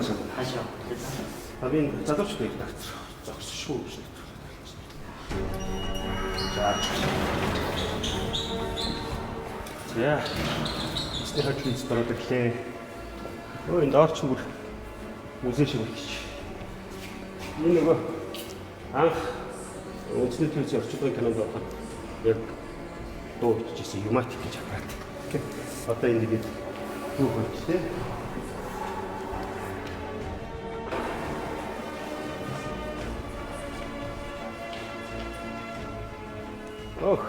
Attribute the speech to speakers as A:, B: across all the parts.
A: хаашаа. Хамгийн залуучууд их тагцрах. Зогсошгүй гэж нэвтрүүлэг. За. Эцний хажууд нь дөрөв дэглээ. Өө энэ доор ч бүр музей шиг болчих. Энэ нөгөө анх үндэсний телевизийн орчуулгын кинонд ороход яг дуу хийжсэн юматик гэж аппарат. Одоо энэ нэг дүү хөлтэй. Ох.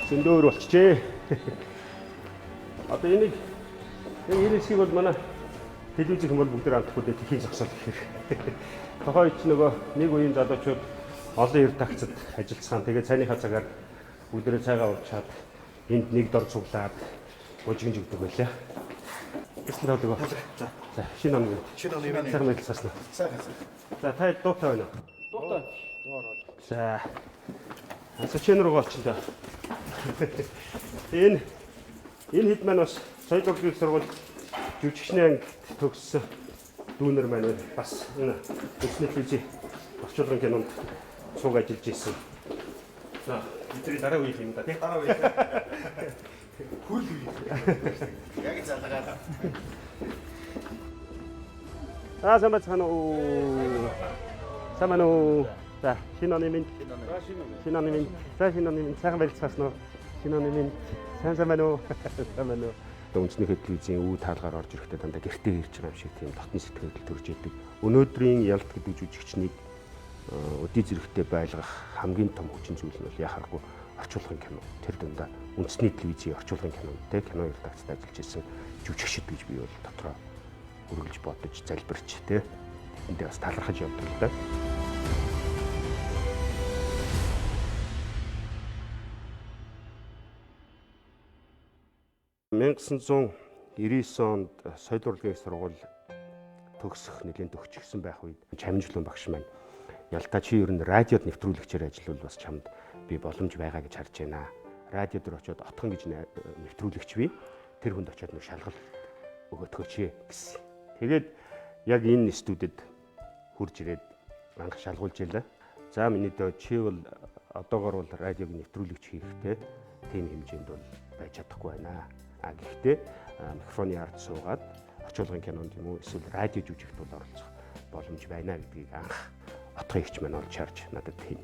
A: Зөндөр болчихжээ. Одоо энэ хэсгийг бол манай телевизийн хүмүүс бүгд амтахгүй тэхийн зогсоол гэхээр. Тохойч нөгөө нэг үеийн залуучууд олон эрд тагцад ажилласан. Тэгээд цайныхаа цагаар бүгдээ цайгаа уучаад энд нэг дор цуглаад гужигж өгдөг байлаа. Тэсний тоглоо. За, шинэ он. Шинэ оны сайхан мэдэлсэн. Сайхан. За, та дуутай байна уу? Дуутай. Дуугаар бол. За. Асуучны руу олчихно да. Энэ хэд маань бас соёлын сургууль жүжигчний ангид төгссөн дүүнер маань бас энэ үндэсний телевизийн орчуулгын кинонд цуг ажиллаж ирсэн. За, бидний дараа үеийнх юм да тий. Дараа үеийнх. Хөл үе. Яг залгаад. Самбацхан уу. Самано. За, шинэ оны минь. Шинэ оны минь. За, шинэ оны минь. Сайхан байлцгаасан уу? Шинэ оны минь. Самано. Самано. Үндэсний телевизийн үе таалгаар орж ирэхдээ дандаа гэртээ ирж байгаа юм шиг тийм дотны сэтгэл төрж идэг. Өнөөдрийн Ялалт гэдэг жүжигчнийг өдий зэрэгтэй байлгах хамгийн том хүчин зүйл нь бол яхахгүй орчуулгын кино. Тэр дундаа үндэсний телевизийн орчуулгын кино те кино редакцид ажиллаж исэн жүжигчд гэж би бол дотроо үргэлж бодож залбирч те эндээ бас талархаж явдаг л да. 1999 онд соёлын сургууль төгсөх нэлээд төгсчихсэн байх үед Чамжлын багш маань ялтаа чи ер нь радиод нэвтрүүлэгчээр ажиллавал бас чамд би боломж байгаа гэж харж байна. Радио дээр очиод отхон гэж нэвтрүүлэгч бий. Тэр хүнд очиод нэг шалгал өгөөдгөөч гэсэн. Тэгээд яг энэ студид хурж ирээд анх шалгуулж ялаа. За миний дөө чи бол одоогор бол радиог нэвтрүүлэгч хийхтэй тийм хэмжээнд бол байж чадахгүй байна. Гэхдээ микрофоны ард суугаад орчуулгын кинонд юм уу эсвэл радио жүжигт бол оролцох боломж байна гэдгийг анх отгын ихч маань олж харж надад тийм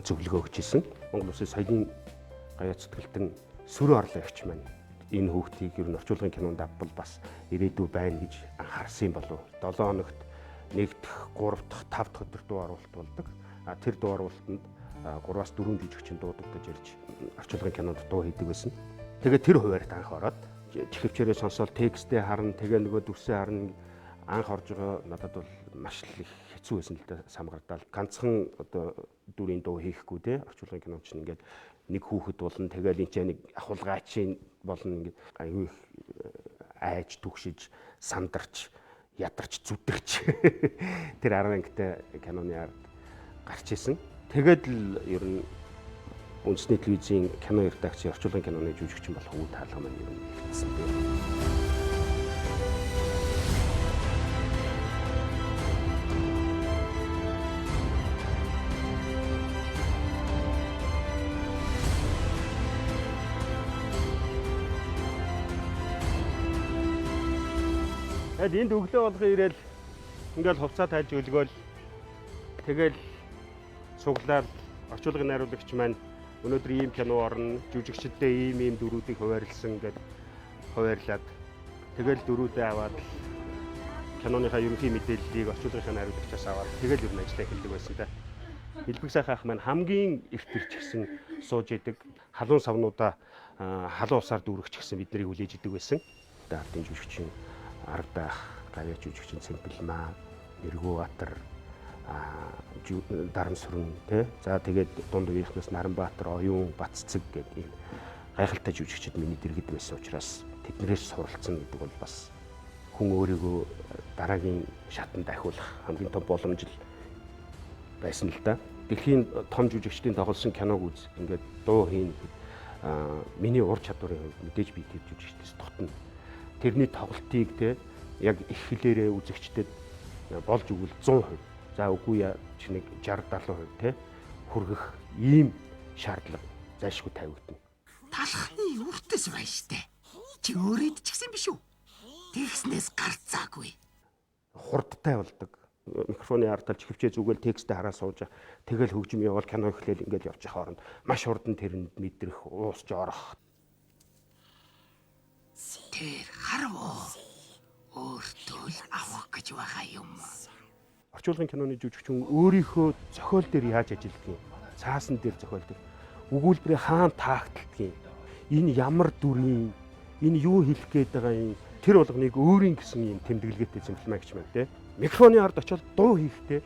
A: зөвлөгөө өгч ирсэн. Монгол Улсын соёлын гаяа цэцгэлтэн сүрэн орлоо ихч маань энэ хүүхдийг ер нь орчуулгын кинонд авбал бас ирээдүй байна гэж анхаарсан болов. 7 хоногт 1 дахь, 3 дахь, 5 дахь өдөр дуу оруулалт болдог. Тэр дуу оруулалтанд 3-4 жүжигчин дуудагдаж ирж орчуулгын кинонд дуу хийдэг байсан. Тэгээд тэр хуваарьд анх ороод чихвчээрээ сонсоод текстээ харна, тэгээ нөгөө дүрсээ харна анх орж байгаа надад бол маш их хэцүү байсан л да самгардаал. Ганцхан одоо дүрийн дуу хийхгүй те орчуулгын кинонд чинь ингээд нэг хүүхэд болно, тэгэл энэ ч нэг ахуулгаачин болно ингээд аюу их айж түгшиж, сандарч, ядарч, зүдэрч тэр 10 ангитай киноны ард гарч исэн. Тэгээд л ер нь үндэсний телевизийн кино редакцийн орчуулгын киноны жүжигчин болох үе таалга маань ер нь хэлсэн бэ. Энд өглөө болгон ирээл ингээл хувцас тайлж өлгөөл тэгэл цуглаад орчуулгын найруулагч маань өнөөдөр ийм кино орно, жүжигчдээ ийм дөрүүдийг хуваарлсан гэдээ хуваарлаад тэгэл дөрүүдээ аваад киноныхаа ерөнхий мэдээллийг орчуулгын найруулагчаас аваад тэгэл ер нь ажиллаа эхэлдэг байсан да. Хэлбэг сайхан ах маань хамгийн эрт ирч гисэн сууж идэг халуун савнуудаа халуун усаар дүүргэж гисэн бид нарыг хүлээж идэг байсан. Даартын жүжигчин Ардах, гавьяа жүжигчин Цэмбэлмаа, Эргүүбаатар, Дарамсрын тий. За тэгээд дунд үеийнхнээс Наранбаатар, Оюун, Баццэг гэдэг ийм гайхалтай жүжигчид миний дэргэд байсан учраас тэднээс суралцсан гэдэг бол бас хүн өөрийгөө дараагийн шатанд ахиулах хамгийн том боломж л байсан л да. Дэлхийн том жүжигчдийн тоглосон киног үз ингээд дуу хийн миний ур чадварын хувьд мэдээж би тэр жүжигчдээс дотно. Тэрний тоглолтыг те яг их хэлээрээ үзэгчдэд болж өгвөл 100%. За үгүй яа чи нэг 60-70% те хүргэх ийм шаардлага зайлшгүй тавигдана.
B: Талхны үртэс байна штэ. Чи өөрөд ч гэсэн биш үү? Тэгснээс гарцаагүй.
A: Хурдтай болдог. Микрофоны арталж хөвчөө зүгэл текстээ хараа сууж тэгэл хөгжим явал кино эхлээл ингээд явчих хооронд маш хурдан тэрэнд мэдрэх уусч орох.
B: Тэр харав. Өөртөө л авах гэж байгаа юм.
A: Орчуулгын киноны жүжигчин өөрийнхөө зохиол дээр яаж ажилладаг юм? Цаасан дээр зохиолдог. Өгүүлбэрээ хаана таагддаг юм? Энэ ямар дүрийн, энэ юу хэлэх гээд байгаа юм? Тэр болгоныг өөрийн гэсэн юм тэмдэглэгээтэй зэмлэмээ гэж байна те. Микрофоны ард очиод дуу хийхдээ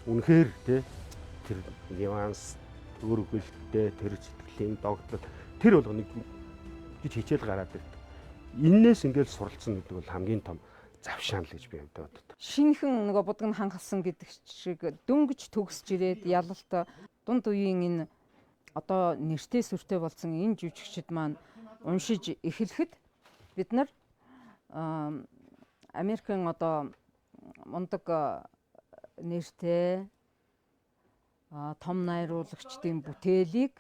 A: үнэхээр те тэр нюанс өөрөглөлттэй тэр сэтгэлийн догтлол тэр болгоныг гэж хичээл гараад ирдэг. Иннээс ингээд суралцсан гэдэг бол хамгийн том завшаан л гэж би боддог.
C: Шинэхэн нөгөө будган хангасан гэдэг шиг дөнгөж төгсж ирээд ялалт дунд үеийн энэ одоо нэртэй сүртэй болсон энэ жүжигчид маань уншиж эхлэхэд бид нар Америкийн одоо мундаг нэртэй том найруулагчдын бүтээлийг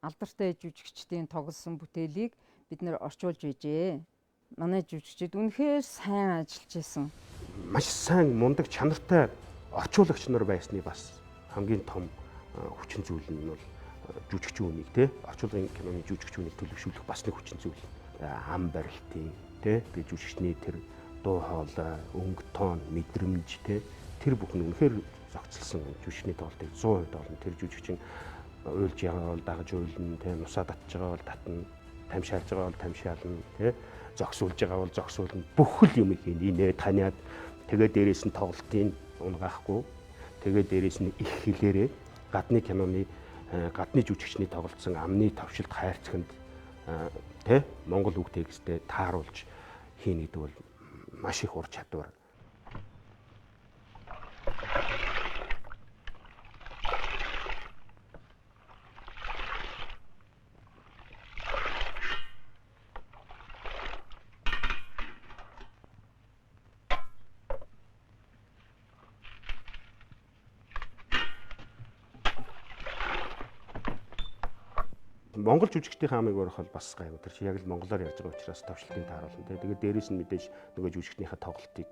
C: алдартай жүжигчдийн тоглосон бүтээлийг бид нэр орчуулж байжээ. Манай жүжигчид үнэхээр сайн ажиллаж исэн.
A: Маш сайн мундаг чанартай орчуулагч нар байсны бас хамгийн том хүчин зүйл нь бол жүжигчин үнийг те орчуулгын киноны жүжигчин үнийг төлөвшүүлэх бас нэг хүчин зүйл. Ам барилтын те би жүжигчний тэр дуу хоолой, өнгө тоон, мэдрэмж те тэр бүхэн үнэхээр зохицолсон жүжигчний тоглолтыг 100% олно. Тэр жүжигчин уйлж байгаа бол дагаж уйлна те нусаа татж байгаа бол татна, тамшаалж байгаа бол тамшаална те зогсуулж байгаа бол зогсуулна. Бүх л юм хийн инээ таниад тэгээ дээрээс нь тоглолтын унгаахгүй тэгээ дээрээс нь их хэлээрээ гадны киноны гадны жүжигчний тоглолцсон амны товшилт хайрцагт тэ монгол үг текстээ тааруулж хийнэ гэдэг бол маш их ур чадвар. Монгол жүжигчдийн амыг өрөх бол бас гайгүй. Тэр чи яг л монголоор ярьж байгаа учраас товчлтын тааруулна тий. Тэгээд дээрээс нь мэдээж нөгөө жүжигчдийнхээ тоглолтыг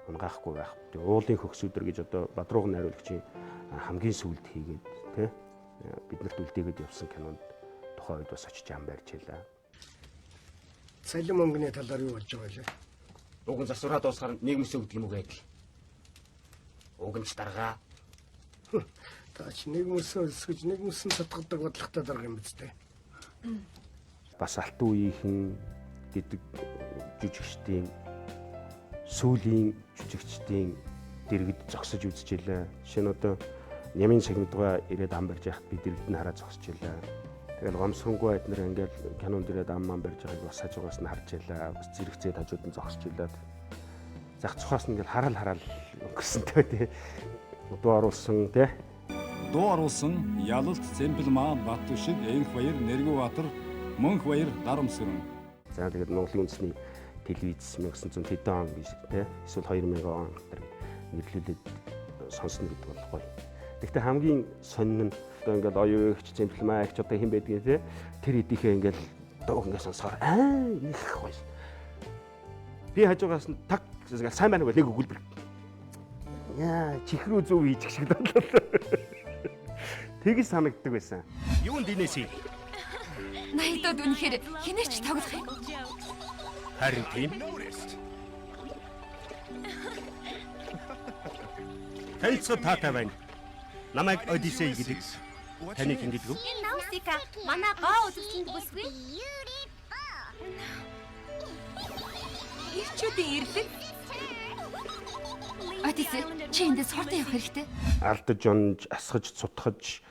A: унгаахгүй байх. Тэгээ уулын хөхсүүдэр гэж одоо Бадруугын найруулагчийн хамгийн сүүлд хийгээд тий биднэрт үлдээгээд явсан кинонд тухайн үед бас очиж ам барьж хэлээ.
D: Соёлын мөнгөний талаар юу болж байгаа вэ?
E: Уг нь засвараа дуусгаар нийгмээс өгдөг юм уу гэдэг. Угнч даргаа.
D: Таач нийгмээс өсгөж нийгмээс сатгадаг бодлоготой дарга юм биз дээ.
A: Бас алтан үеийнхэн гэдэг жүжигчдийн сүүлийн жүжигчдийн дэргэд зогсож үзчихлээ. Жишээ нь одоо Нямын сагнадгаа ирээд ам барьж яхад би дэргэд нь хараад зогсож илээ. Тэгэл гомсронгуй эднэр ингээл кинонд ирээд ам барьж байгааг бас хажуугаас нь харж илээ. Бас зэрэгцээд хажууд нь зогсож илээ. Зах цухаас нь ингээл хараал өнгөрсөнтэй тий. Дуу оруулсан тий.
F: Дуу оруулсан Ялалт, Цэмбэлмаа, Баттүшиг, Энхбаяр, Нэргүүбаатар, Мөнхбаяр, Намсрайн.
A: За тэгээд Монголын үндэсний телевиз 1900 хэдэн он гэж тий. Эсвэл 2000 он гэдэг нэрлүүлээд сонсно гэдэг бол гоё. Гэхдээ хамгийн сонин нь одоо ингээл оюугч, Цэмбэлмаа их ч одоо хэн байдгийг тий. Тэр хэдийнхээ ингээл дууг ингээд сонсохоор нэг гоё. Би хажуугаас нь таг сайн байна уу нэг өгүүлбэр. Яа, чихрүү зөв хийж шиг бодлоо. Тэгж санагддаг байсан. Юунд инээсэй?
G: Найдад үнэхээр хинээч тоглох юм.
A: Харин тийм. Таньцаа таатай байна. Намайг Одисей гэдэг. Таныг хэн гэдэг вэ?
G: Энэ Наустика манай гоо үзэгчэнд бүсгүй. Ирчүүдийн ирлэг. Одисей чи эндээс хурдан явах хэрэгтэй.
A: Алдаж онж, асгаж, цутгаж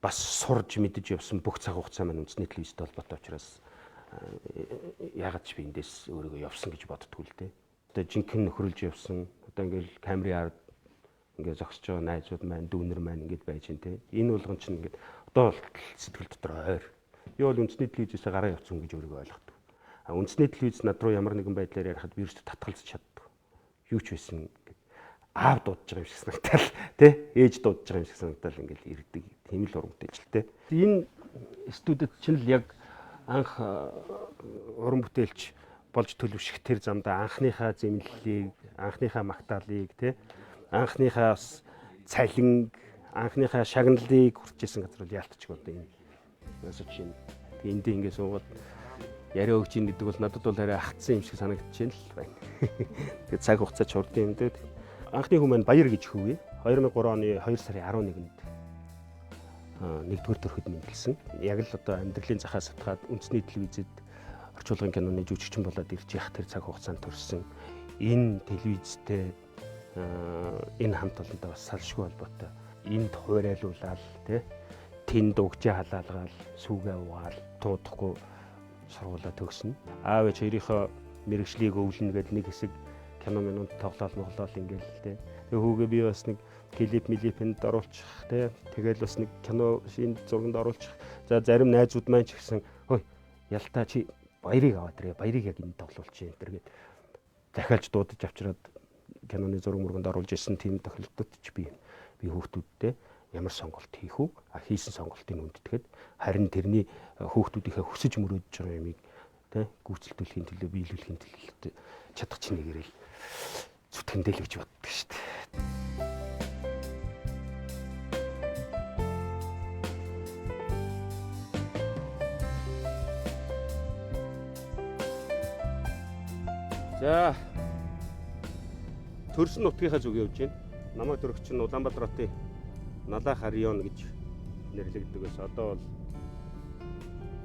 A: бас сурж мэдэж явсан бүх цаг хугацаа маань үндэсний телевизтэй холбоотой учраас яагаад ч би эндээс өөрийгөө явсан гэж боддгоо л дээ. Одоо жинхэнэ нөхрөлж явсан. Одоо ингээл камерын ард ингээд зогсож байгаа найзууд маань, дүүнер маань ингээд байж ин тэ. Энэ болгон чинь ингээд одоо сэтгэл дотор ойр. Би бол үндэсний телевизээс гараа явсан гэж өөрийгөө ойлгодог. Үндэсний телевиз над руу ямар нэгэн байдлаар ярихад би өөртөө татгалзах чаддаг. Юу ч байсан аав дуудаж байгаа юм шиг санагдал тий ээж дуудаж байгаа юм шиг санагдал ингээл ирдэг. Тийм л урамтай ажил тий. Энэ студид чинь л яг анх уран бүтээлч болж төлөвшөх тэр замдаа анхныхаа зэмлэлийг, анхныхаа магтаалыг тий анхныхаа бас цалин, анхныхаа шагналыг хүрчээсэн газар бол яалтчих одоо энэ ясаж чинь энд ингээ суугаад яриа өгч ийн гэдэг бол надад бол арай хатсан юм шиг санагдчихээн л байна. Тэгээд цаг хугацаа ч хурдан юм дээ. Анхны хүн маань Баяр гэж хөвөө. 2003 оны 2 сарын 11-нд нэгдүгээр төрөхөд мэндэлсэн. Яг л одоо амьдралын захаас сатгаад үндэсний телевизэд орчуулгын киноны жүжигчин болоод ирж явах тэр цаг хугацаанд төрсэн. Энэ телевизтэй энэ хамт олонтой бас салшгүй холбоотой. Энд хуурайлуулаад тий тэнд угжаа халаалгаал, сүүгээ угаал, туудахгүй сургуулаа төгснө. Аав ээж хоёрынхоо мэрэгжлийг өвлөнө гэдэг нэг хэсэг кино минут тоглоал ингээл тий. Тэгээ хүүгээ би бас нэг клипэнд оруулчих тий. Тэгэл бас нэг кино шинэ зурганд оруулчих. За зарим найзууд маань ч гэсэн хөөе ялтаа чи баярыг аваад ирээ. Баярыг яг энд тоглуулчих энэ төр гэд дахиад дуудаж авчираад киноны зураг мөргөнд оруулж ирсэн тийм тохиолдолд ч би хүүхдүүдтэй ямар сонголт хийх үү? Хийсэн сонголтын үндтгэд харин тэрний хүүхдүүдийнхээ хүсэж мөрөөдөж байгаа юмыг тий гүйцэлдүүлэхийн төлөө биелүүлэхийн төлөө чадах чинь нэгэрэл зүтгэндээ л гэж боддог шүү дээ. За төрсөн нутгийнхаа зүг явж байна. Намайг төрөгч нь Улаанбаатар хотын Налах район гэж нэрлэгддэг байсан. Одоо бол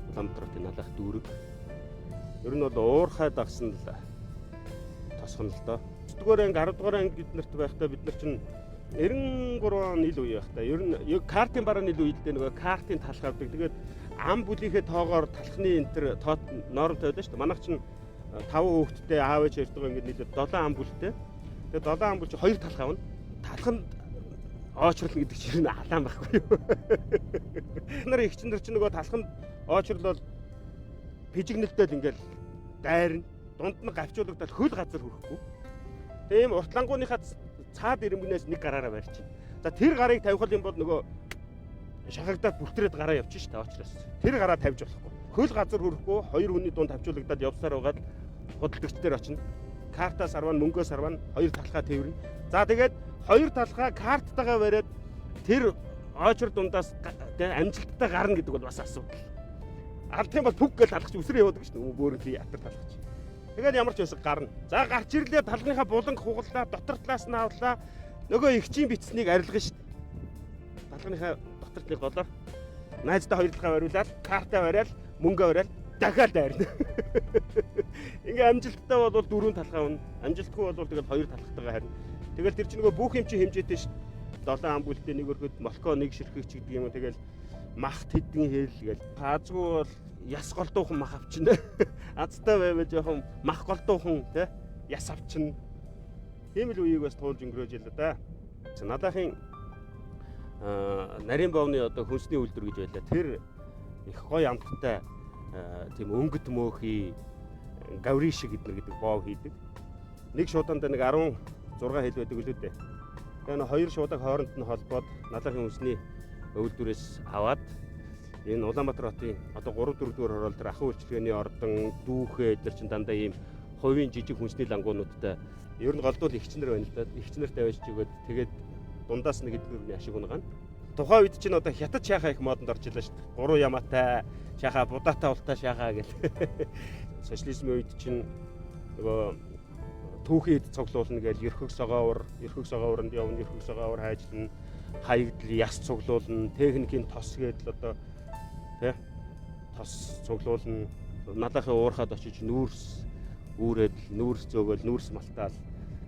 A: Улаанбаатар хотын Налах дүүрэг. Ер нь бол уурхай дагсан л тосгоно л доо. 9-р анги 10-р анги биднэрт байхдаа бид нар чинь 93 он ил үе байхдаа ер нь яг картын барааны ил үедээ нөгөө картын талх авдаг. Тэгээд ам бүлийнхээ тоогоор талхны энтер ноорон тавьдаг шүү дээ. Манайх чинь 5 хүүхэдтэй аав ээж ярьдаг ингээд нийлээд 7 ам бүлтэй. Тэгээд 7 ам бүл чи 2 талх авна. Талханд оочрлно гэдэг чинь алаан байхгүй юу? Нар их чинь нөгөө талханд оочрлол пижигнэлтэл ингээл дайрна. Дунд нь гавчуулагдаад хөл газар хүрэхгүй. Тийм уртлангууныхаа цаад ирэмгнээс нэг гараараа барьчих. За тэр гарыг тавих юм бол нөгөө шахагдаад бүртрээд гараа явчих шүү дээ оочроос. Тэр гараа тавьж болохгүй. Хөл газар хүрэхгүй хоёр хүний дунд тавьчуулагдаад явсаар байгаад худалдагчдэр очино. Картаас арван мөнгөөс арван хоёр талхаа тэрвэрнэ. За тэгээд хоёр талхаа карттайгаа бариад тэр оочр дундаас амжилттай гарна гэдэг бол бас асуудал. Алдах юм бол пүг гэж талхаж үсрээ явуудаг шүү дээ. Бөөрнлийн ятар талхаж. Тэгээд ямар ч байсан гарна. За гарч ирлээ талхныхаа буланг хугаллаа, дотор талаас нь авлаа. Нөгөө ихчийн бицснийг арилгана шүү дээ. Талхныхаа дотор талын голоор найздаа хоёр талхаа бариулаад, картаа бариад, мөнгө бариад дахиад дайрна. Ингээ амжилттай бол дөрөв талхаа унна. Амжилтгүй бол тэгэл хоёр талхтайгаа харна. Тэгэл тэр чинь нөгөө бүх юм чи хэмжээтэй шүү дээ. 7 ам бүлтэй нэг өрхөд молко нэг ширхэгч гэдэг юм уу тэгэл махт хэдэн хэл гээл. Таазгүй бол яс голдуухан мах авчна. Азтай байвал жоохон мах голдуухан тий яс авчна. Тийм л үеийг бас туулж өнгөрөөж ялла да. Надахын нарийн бовны одоо хүнсний үйлдвэр гэж байлаа. Тэр их гоё амттай тийм өнгөт мөөхий гавриш гэдэг боов хийдэг. Нэг шууданд нэг 16 хэл байдаг л үү дээ. Тэгээ хоёр шуудаг хооронд нь холбоод Налахын хүнсний үйлдвэрээс аваад энэ Улаанбаатар хотын одоо 3-4 дугаар хороол тэр ахын үйлчлэгээний ордон дүүхээ эдгээр чинь дандаа ийм хувийн жижиг хүнсний лангуунуудтай ер нь голдуул ихчнэр байна л да. Ихчнэр тавьж өгөөд тэгээд дундаас нэг эдгүүрний ашиг унгана. Тухайн үед чинь одоо хятад шахаа их модонд орж илаа шүү дээ. 3 ямаатай шахаа, будаатай ултай шахаа гэл. Социализмын үед чинь нөгөө түүхийд цуглуулна гээл ерхэг согоовранд явна, ерхэг согоовр хайжлна, хаягдл яс цуглуулна, техникийн тос гэдэл одоо тий тос цуглуулна. Налахын уурхад очиж нүүрс үүрээд нүүрс зөөгөл нүүрс малтаал.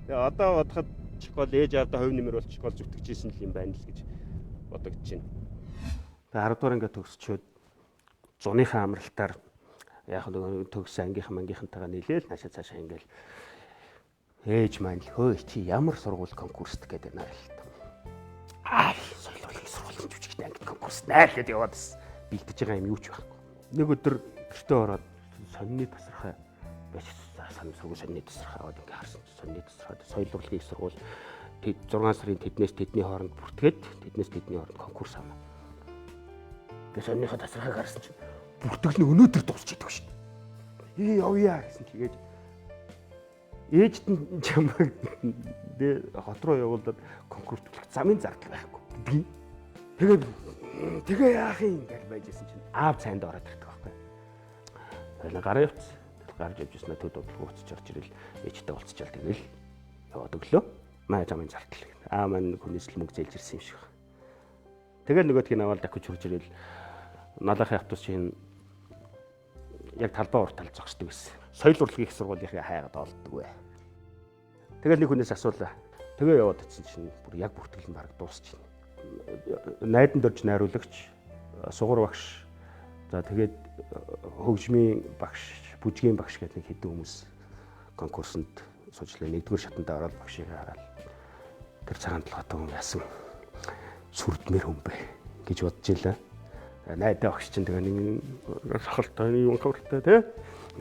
A: Тэгээ одоо бодоход чокол ээж аавда хувь нэмэр бол чокол зүтгэжсэн юм байна л гэж бодогдож байна. Тэгээ 10 дугаар ингээ төгсчөөд зуныхаа амралтаар яг нөгөө төгссөн ангийнхантайгаа нийлээл наашаа цаашаа ингээл ээж маань л хөөе чи ямар сургууль конкурст гэдэг байна л та. Соёлын сургуулийн жүжигчний ангид конкурс найл гэдээ яваад бэлдэж байгаа юм юу ч байхгүй. Нэг өдөр гэртээ ороод сонины тасархай байж санамсаргүй сонины тасархай аваад ингээ харсан чинь сонины тасархай соёлын урлагийн их сургууль 6 сарын тэднээс тэдний хооронд бүртгээд тэднээс тэдний хооронд конкурс авна. Тэгээ сонныхоо тасархайг харсан чинь бүртгэл нь өнөөдөр дуусчихдаг шүү дээ. Явъя гэсэн чигээд ээжд нь чамайг хот руу явуулаад конкурс төлөх замын зардал байхгүй. Тэгээ яах юм гэж байжсэн чинь аав цайнд ороод ирдэг байхгүй. Тэгэл гараа явц. Гарч явж яснаа төд бодлого уцаж орж ирэл ээжтэй уулзчаал тэгэл яваад өглөө. Маа замын зардал. Маань хүнээс л мөнгө зээлж ирсэн юм шиг. Тэгээд нөгөөдгийг аваад дахиж хурж ирэл налахын автобус чинь яг талбай уртал зогсдог байсан. Соёлын урлагийн их сургуулийн хайгаад олддог бай. Тэгэл нэг хүнээс асуулаа. Тэгээ яваад очсон чинь бүр яг бүртгэл нь баг дуусчихна. Найдан дөрж найруулагч, сугар багш, за тэгээд хөгжмийн багш, бүжгийн багш гэдэг нэг хэдэн хүмүүс конкурсанд суучлаа. Нэгдүгээр шатанд ороод багшийг хараад тэр цагаан толгойтой хүн яасан сүрдмэр хүн бэ гэж бодож илаа. Найдаа багш чинь тэгээ нэг сахалтай юм хавртай тий.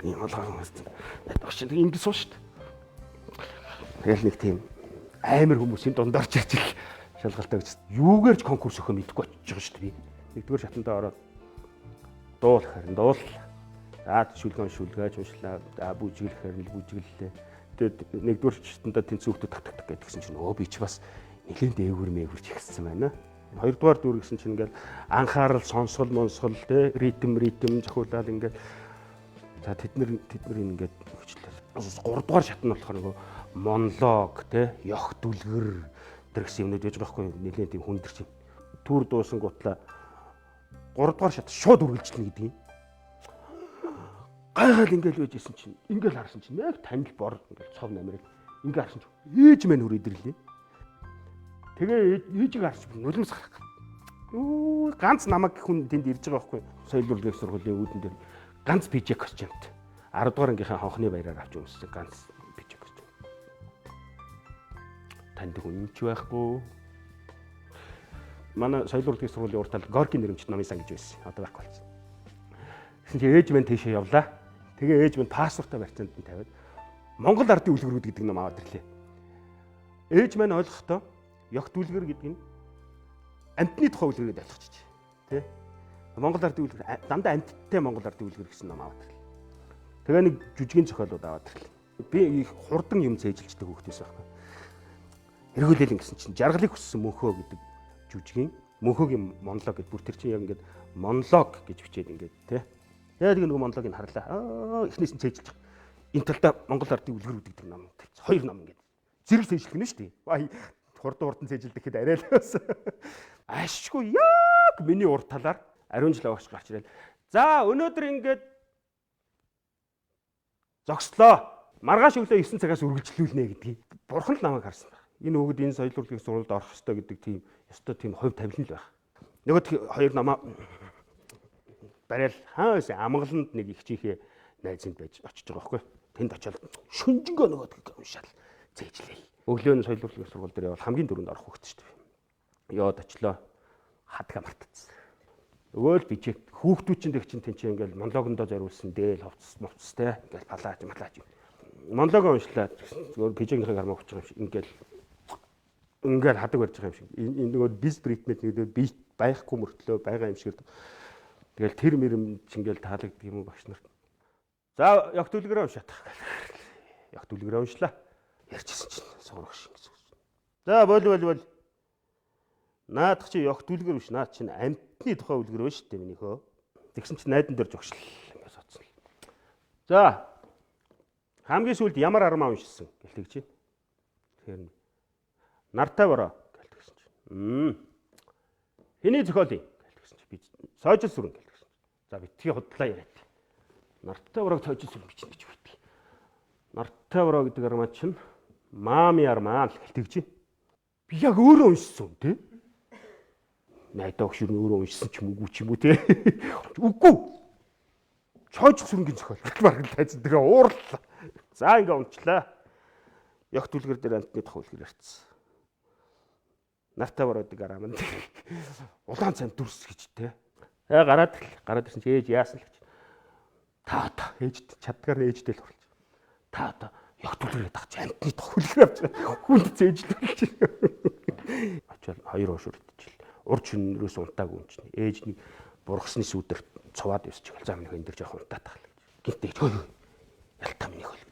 A: Ийм болгоом хэвчээ. Найдаа багш чинь ингэ суу штт. Тэгэл нэг тийм амар хүмүүсийн дундаарч ирж их шалгалтай гэж юугаар ч конкурс өгөх мэдэхгүй очиж байгаа шүү дээ. Нэгдүгээр шатандаа ороод дуул харин дуул. За шүлгэж уншлаа. За бүжиглэх харин бүжиглэлээ. Тэгээд нэгдүгээр шатандаа тэнцвүүхтэй так гэдгсэн чинь би ч бас нэлээд дээгүүр мээгүүрч ихсэн байна. Хоёрдугаар дүр гэсэн чинь ингээл анхаарал, сонсгол, монсгол те ритм зохиулаад ингээд за тэд нар ингээд өгчлээ. Гуравдугаар шат нь болохоор нөгөө монолог те ёх дүлгэр тэр гэсэн юмнууд яж байгаа хгүй нэлээд тийм хүндэр чинь. Түр дуусан гутлаа 3 дугаар шат шууд үргэлжлэнэ гэдэг юм. Гайхал ингээл байжсэн чинь ингээл харсан чинь яг танил бор ингээл цов намрыг ингээл харсан чинь ээж мань хүрээд ирлээ. Тэгээ ээжийг харж нулимс гарах. Ганц намаг хүн тэнд ирж байгаа байхгүй. Соёлын урлагийн сургуулийн үүдэн дээр ганц пижак костюмт 10 дугаар ангийнхаа хонхны баяраар авч өмссөн ганц пижак костюм. Танд хүн ч байхгүй. Манай соёлын урлагийн сургуулийн уртал Горкийн нэрмжт намын сан гэж байсан. Одоо байхгүй болсон. Тэгсэн чинь ээж минь тийшээ явлаа. Тэгээ ээж минь паспортаа барьцаанд нь тавиад Монгол ардын үлгэрүүд гэдэг ном аваад ирлээ. Ээж минь ойлгохдоо ёх дүлгэр гэдэг нь амтны тухай үлгэргээд ойлгочих. Тэ? Монгол ардын үлгэр дандаа амттай Монгол ардын үлгэр гэсэн ном аваад ирлээ. Тэгээ нэг жүжигчин зохиолууд аваад ирлээ. Би их хурдан юм цээжилчдэг хүүхдээс байхгүй. Эргүүлэл ингэсэн чинь жаргалыг хүссэн мөнхөө гэдэг жүжигчин мөнхөөгийн монолог гэдэг бүр тэр чинь яг ингээд монолог гэж бичээд ингээд тэ. Яг нэг монологыг харлаа. Эхнээс нь цээжилж. Энэ талдаа Монгол ардын үлгэр гэдэг ном. Хоёр ном ингээд зэрэг цээжлэх нь шүү дээ. Хурдан цээжилдэхэд арай л бас. Ашгүй яг миний урд талаар ариун жил аваач гарч ирэл. За өнөөдөр ингээд зогслоо. Маргааш өглөө 9 цагаас үргэлжлүүлнэ гэдгийг. Бурхан л намайг харсан байна. Энэ өгöd энэ соёлын урлагийн сургуульд орох ёстой гэдэг тийм ёстой тийм хувь тавилан л байх. Нөгөө хоёр намаа барайл хаас амгаланд нэг их чихээ найзанд байж очиж байгаа байхгүй. Тэнд очиод шүнжэнгөө нөгөөдгийг уншаал цээжлээ. Өглөө нь соёлын урлагийн сургууль дээр явал хамгийн дөрөнд орох хөвгт шүү дээ. Яваад очлоо. Хадгаа мартацсан. Өгөөл бижиг хүүхдүүд чинь тэг чинь тэнцээ ингээл монологондоо зориулсан дээл хувцастай ингээл палааж. Монологоо уншлаа. Зөвхөн бижигийнхээ гармаа хүч байгаа юм шиг ингээл хадаг барьж байгаа юм шиг. Энэ нөгөө биз бритмэд нэг би байхгүй мөртлөө байгаа юм шиг. Тэгэл тэр мэрэм ингээл таалагддаг юм уу багш нарт. За ёх дүлгэрээ уншаах. Ёх дүлгэрээ уншлаа. Ярьчихсан чинь сонгох шиг гэсэн. За бол. Наадах чи ёх дүлгэр биш. Наад чинь амтны тухай үлгэр байна шүү дээ минийхөө. Тэгсэн чинь найдан дөрж огшил. Ингээд соцсон. За хамгийн сүүлд ямар армаа уншсан гэлтэй гэж. Тэгэхээр нартай бороо гэлтгсэн чинь. Хэний зохиолын гэлтгсэн чинь би сойжил сүрэн гэлтгсэн. За битгий худлаа яриад. Нартай бороо сойжил сүрэн бичнэ гэж байдаг. Нартай бороо гэдэг армаа чинь маами армаа л гэлтгэж. Би яг өөрөө уншсан тий. Найдаа өгш өөрөө уншсан ч юм уу те. Үгүй. Сойжил сүрэнгийн зохиол. Бараг л тайзан тэгээ уурлаа. За ингээ унчлаа. Ёх дүлгэр дээр амтны тухай үлгэр ярьцсан. Нартай бороодаг араманд улаан цамд дүрс гэж те. Гараад ирсэн чи ээж яасан л гэж. Та ээжд чадгаар ээждэл хурлаж. Та одоо яг түлхэрээд тагч амтны тохиолгоо авч хүнд зээжлүүлж. Очоод 2 уушур идчихэл. Урд шинрээс унтаагүй юм чинь. Ээж нэг бургасны сүдэр цуваад өсч гал зам нэг энэ дэр жоох унтаад тахлаа. Гинтээ хөө. Ялтаа минийх бол.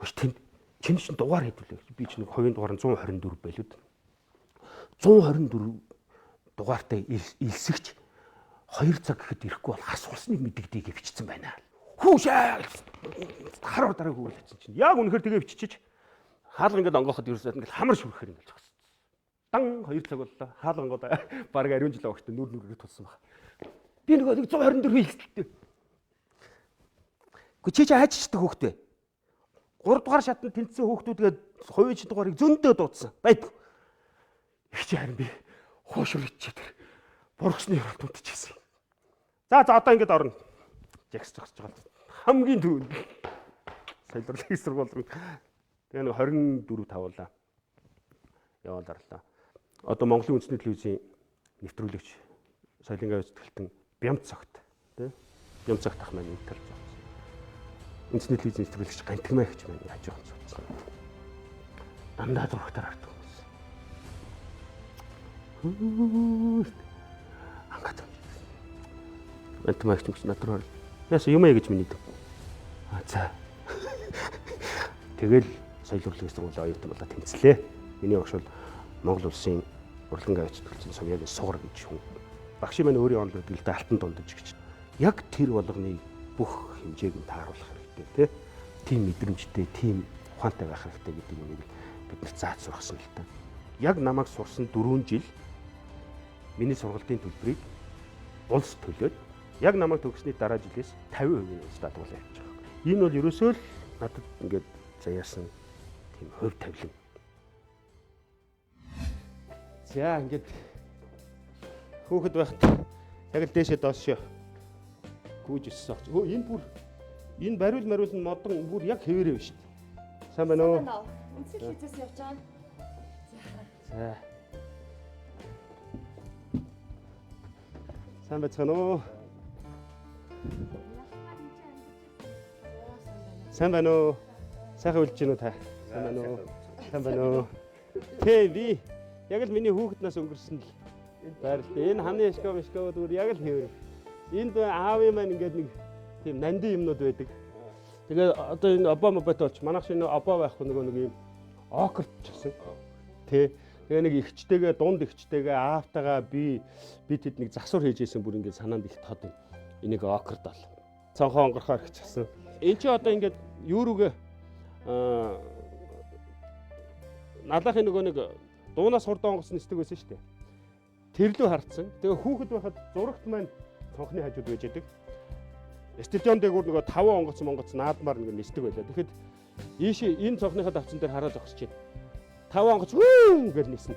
A: Өш тэнд чинь дугаар хэдүүлээ. Би чинь хувийн дугаар нь 124 байлууд. 124 дугаартай илсэгч 2 цаг гэхэд ирэхгүй бол хас улсны мэдэгдийг бичсэн байна. Хүүшээ хараа дараа хөвөл хийсэн чинь яг үнэхээр тэгээ биччихэж хаалга ингээд онгоход ерөөсөө ингээд хамар шүрхээр ингээд зогссон. Дан 2 цаг боллоо. Хаалгангууд баг ариун жил өгөхтэй нүрээ тулсан баг. Би нөгөө 124 хэлтэлтэй. Чи хайчдаг хөөхтэй. 3 дугаар шатанд тэнцсэн хөөхтүүдгээд хувийн дугаарыг зөндөө дуудсан. Байдаг. Их чи харин би хуушур ичээд бургасны yorолт унтчихсан. За одоо ингээд орно. Жагс зогсож байгаа. Хамгийн түрүүнд соёлын сургууль руу тэгээ нэг 24 тавуулаа. Яваад орлоо. Одоо Монголын үндэсний телевизийн нэвтрүүлэгч соёлын гавьцтгэлтэн Бямц цогт тий Бямц цогт ах маань интервью авсан. Үндэсний телевизийн нэвтрүүлэгч Гантгмаа гэж маань яаж явах цогцсон. Дандаа зургатаар хардаг хүмүүс. Ангат. Гантгмаа гэж надад яасан юм ээ гэж миний дөө. За. Тэгэл соёлын сургуулийн оюутан болоо тэмцлээ. Миний багш бол Монгол улсын урлагийн гавьцтгэлтэн Совёгийн сугар гэж хүн. Багш маань өөрийн онол байдаг л да алтан дундаж гэж. Яг тэр болгоныг бүх хэмжээг нь тааруулах хэрэгтэй тий. Тим мэдрэмжтэй, тим ухаантай байх хэрэгтэй гэдэг юмыг бид нар зааж сургасан л та. Яг намайг сурсан 4 жил миний сургалтын төлбөрийг улс төлөөд яг намайг төгссөний дараа жилээс 50% статус авчих. Энэ бол ерөөсөө л надад ингээд заяасан тийм хувь тавилан. За ингээд хөөхд байхад яг л дээшээ доошоо гүйж өссөн. Энэ бариул нь модон бүр яг хэвээрээ биш. Сайн байна уу?
G: Үнсэл хийжээс явж байгаа.
A: За. Сайн байна уу? Сайн байна уу? Сайхан үлдэж гинүү та? Сайн байна уу? Сайн байна уу? Би яг л миний хүүхднээс өнгөрсөн л байрлалаа. Энэ ханы шкаф яг л хэвэр. Энд аавын маань ингээд нэг тийм нандин юмнууд байдаг. Тэгээ одоо энэ обоо мобот болч манайх шинэ обоо байх нөгөө нэг юм окорт ч гэсэн. Тэ. Тэгээ нэг ихчтэйгээ дунд ихчтэйгээ аавтайгаа би тэд нэг засвар хийжсэн бүр ингээд санаанд их тод юм. Энийг окорт бол. Цонхоо онгорхоор гिचсэн. Энд чи одоо ингээд юу рүүгээ налахын нөгөө нэг дуунаас хурдан онгоцсон нэстэг байсан шүү дээ. Тэрлүү харцсан. Тэгээ хүүхэд байхад зурагт маань цонхны хажууд байж байдаг. Стадион дээгүүр нөгөө 5 онгоц наадмаар нэг нэстэг байлаа. Тэгэхэд ийшээ энэ цонхныхаа давцсан дээр хараад зогсож байна. 5 онгоц гэж ниснэ.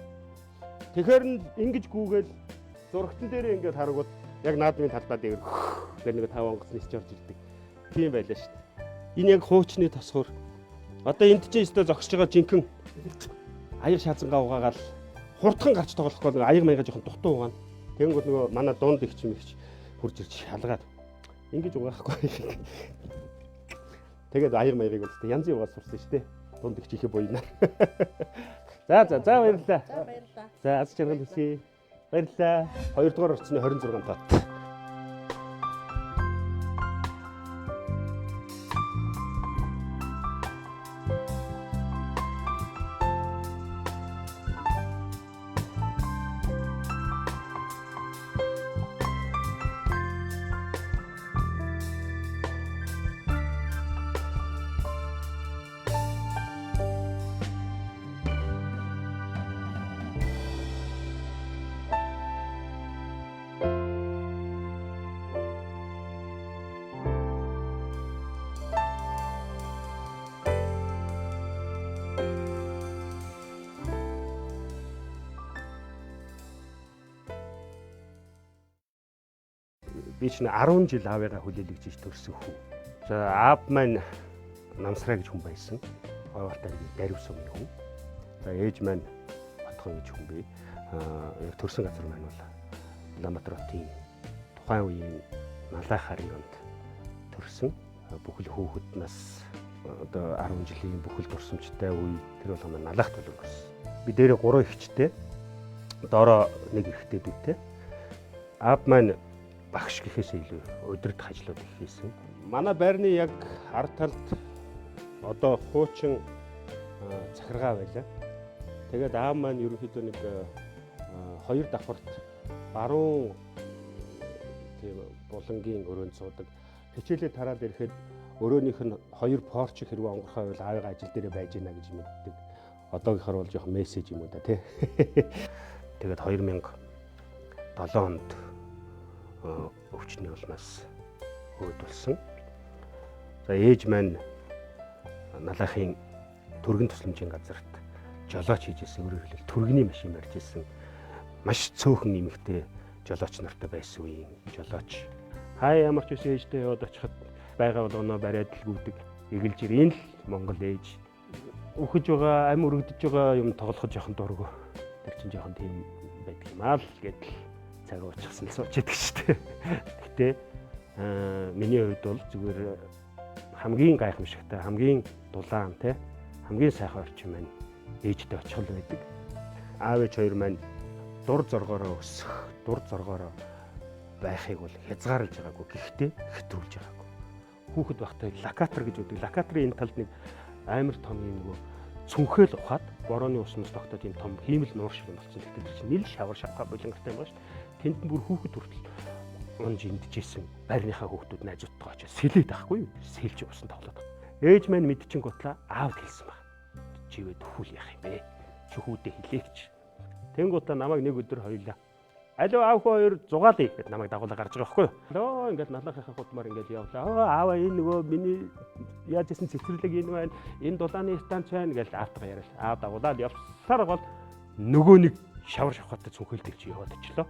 A: Тэгэхээр ингэж гүүгээл зурагтан дээр ингэж харангууд яг наадмын талбай дээр гэх нэг 5 онгоц нисч орж ирдэг. Тийм байлаа шүү дээ. Энэ яг хуучны тосгор. Одоо энд чинь өстө зогсож байгаа жинхэнэ аяг шаазангаа угаагаал хурдхан гарч тоглохгүй нэг аяг маяга жоохон дутуу угаана. Тэнгүүд нөгөө манай дунд их чимэгч хурж ирж шалгаад ингэж угаахгүй. Тэгээд аяг маягыг бол янзын угаас сурсан шүү дээ. Дунд их чихээ буйнаа. За баярлалаа. За аз жаргал хүсье. Баярлалаа. 2 дугаар орцны 26 тат. Би чинь 10 жил аавыгаа хүлээлгэж төрсөн хүү. За аав маань Намсрайн гэж хүн байсан. Ойволтой дарив сумын хүн. За ээж маань Батхан гэж хүн бий. Яг төрсөн газар маань бол Улаанбаатар хотын тухайн үеийн Налайх районд ирсэн. Бүхэл хүүхэд нас одоо 10 жилийн бүхэл дурсамжтай үе тэр бол манай налахт бол өнгөрсөн. Би дээрээ 3 эгчтэй. Доороо нэг эрэгтэй дүүтэй. Аав маань багш гэхээсээ илүү удирдах ажлууд их хийсэн. Манай байрны яг ард талд одоо хуучин захиргаа байлаа. Тэгээд аав маань ерөнхийдөө нэг 2 давхарт баруун тийм булангийн өрөөнд суудаг. Хичээлээ тараад ирэхэд өрөөнийх нь 2 порч хэрвээ онгорхой байвал аавыгаа ажил дээрээ байж гинэ гэж мэддэг. Одоогийнхоор бол жоохон мессеж юм уу да тий. Тэгээд 2007 онд өвчнөний улмаас өөд болсон. За ээж маань налахын түргэн тусламжийн газарт жолооч хийж ирсэн. Өөрөөр хэлбэл түргэний машин барьж ирсэн. Маш цөөхөн нэмэгтэй жолооч нартай байсан үеийн жолооч. Хаа ямар ч үсэн ээжтэй яваад очиход байгаа бол оноо бариад л гүдэг. Эгэлж ирэн л Монгол ээж. Үхэж байгаа, амь өргөдөж байгаа юм тоглоход жоохон дургу. Тэр чинь жоохон тийм байдаг юм аа л гэдэл цаг уучихсан л сууж яддаг шүү дээ. Гэтэ миний хувьд бол зүгээр хамгийн гайхамшигтай, хамгийн дулаан те хамгийн сайхан орчин маань ээжтэй очихл байдаг. Аав ээж хоёр маань дур зоргоороо өсөх, дур зоргоороо байхыг бол хязгаарлаж байгаагүй. Гэхдээ хэтрүүлж байгаагүй. Хүүхэд байхдаа локатор гэж үүдэг. Локаторын энэ талд нэг амар том юм нөгөө цүнхэл ухаад борооны уснаас тогтоод юм том хиймэл нуур шиг юм болсон. Тэгэхээр чинь нэл шавар шавха болонгартай юм байна шүү. Тэнд бүр хүүхэд хүртэл унж имдэжсэн байрныхаа хүүхдүүд найзуудтайгаа очиж сэлээд байхгүй юу? Сэлж усан тоглоод. Ээж маань мэдчин гутлаа аавд хэлсэн баг. Чивээ төхүүл яах юм бэ? Чөхүүдээ хэлээгч. Тэнгуутаа намайг нэг өдөр хоёлаа. Алуу аав хоёр зугаалъя гэд намайг дагуулаа гарч байгаа байхгүй юу? Алоо ингээд налахынхаа хутмаар ингээд явлаа. Аава энэ нөгөө миний яаж исэн цэцэрлэг энэ байна. Энэ дулааны станц байна гэж аавтайгаа яриад. Аав дагуулаад явсаар бол нөгөө нэг шавар шавхаатай цүнхэл дээр чи яваад очлоо.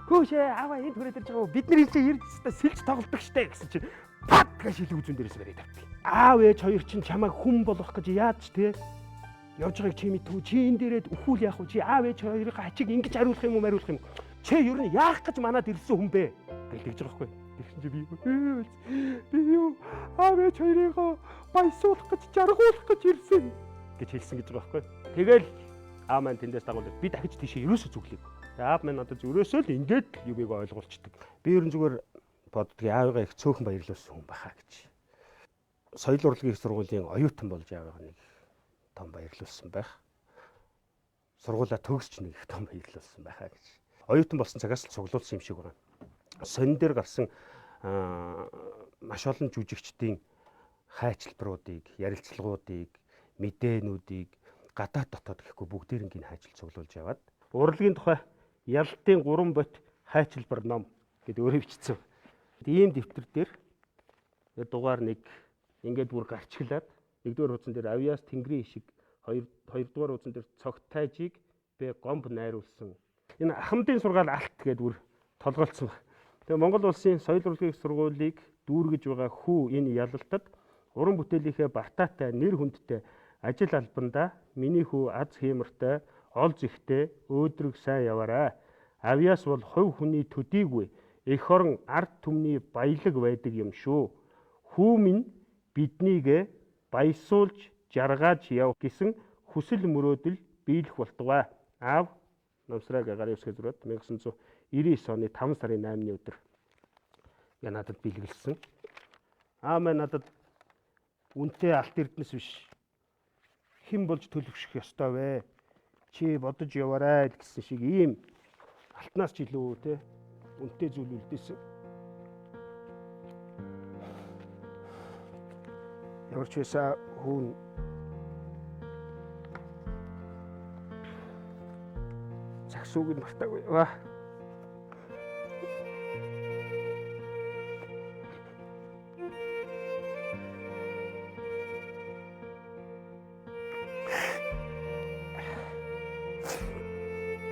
A: Хөөшөө аава энд хүрээд ирж байгаа. Бид нар энэ чинь ирж өстой сэлж тоглолдог штэ гэсэн чинь пат гэж шилэг үзүүн дээрээс бариад авдаг. Аав ээж хоёр чинь чамайг хүн болгох гэж яаж те явж байгааг чи мэдв. Чи энэ дээрээ өхүүл яах вэ? Чи аав ээж хоёрыг ачиг ингэж хариулах юм уу, мариулах юм? Чи ер нь яах гэж манад ирсэн хүн бэ? Гэлдэж байгаа байхгүй. Тэгсэн чи би юу аав ээж хоёрыг баясуулах гэж, жаргуулах гэж ирсэн гэж хэлсэн гэж байгаа байхгүй. Тэгэл аав маань тэндээс дагуулдаг. Би дахиж тийшээ ерөөсөө зүглэв. Аав маань одоо ерөөсөө л ингээд юмыг ойлгуулцдаг. Би ер нь зүгээр боддгийг аавыгаа их цөөхөн баярлуулсан хүн байхаа гэж. Соёл урлагийн их сургуулийн оюутан болж аавыгаа нэг том баярлуулсан байх. Сургуулаа төгсч нэг их том баярлуулсан байхаа гэж. Оюутан болсон цагаас л цуглуулсан юм шиг байна. Сонин дээр гарсан маш олон жүжигчдийн хайчилбаруудыг, ярилцлагуудыг, мэдээнүүдийг гадаад дотоод гэхгүй бүгдээрнгийн хайчил цуглуулж яваад урлагийн тухай Ялалтын 3 бот хайчилбар ном гэдэг өөрөө бичсэн. Ийм дэвтэр дээр дугаар 1 ингээд бүр гарчглаад 1-р хуудсан дээр авьяас тэнгэрийн ишиг, 2-р хуудсан дээр цогт тайжийг бэ гомб найруулсан. Энэ ахмадын сургаал алт гэдэг бүр толгойлцсон байна. Тэгээ Монгол улсын соёл урлагийн сургуулийг дүүргэж байгаа хүү энэ ялалтад уран бүтээлийнхээ бартаатай, нэр хүндтэй ажил албандаа миний хүү аз хиймэртэй, ол зихтэй, өөдрөг сайн яваарай. Авьяас бол хувь хүний төдийгүй эх орон ард түмний баялаг байдаг юм шүү. Хүү минь биднийг баясуулж, жаргааж яв гэсэн хүсэл мөрөөдөл биелэх болтугай. Аав Намсрайн Ялалт 1999 оны 5 сарын 8-ны өдөр надад бэлгэлсэн. Аав маань надад үнтэй алт эрдэнэс биш. Хэн болж төлөвшөх ёстой вэ? Чи бодож яваарай гэсэн шиг ийм алтнаас ч илүү те үнтэй зүйл үлдээсэн. Ямар ч байсан хүн загсууг нь мартаагүй яа.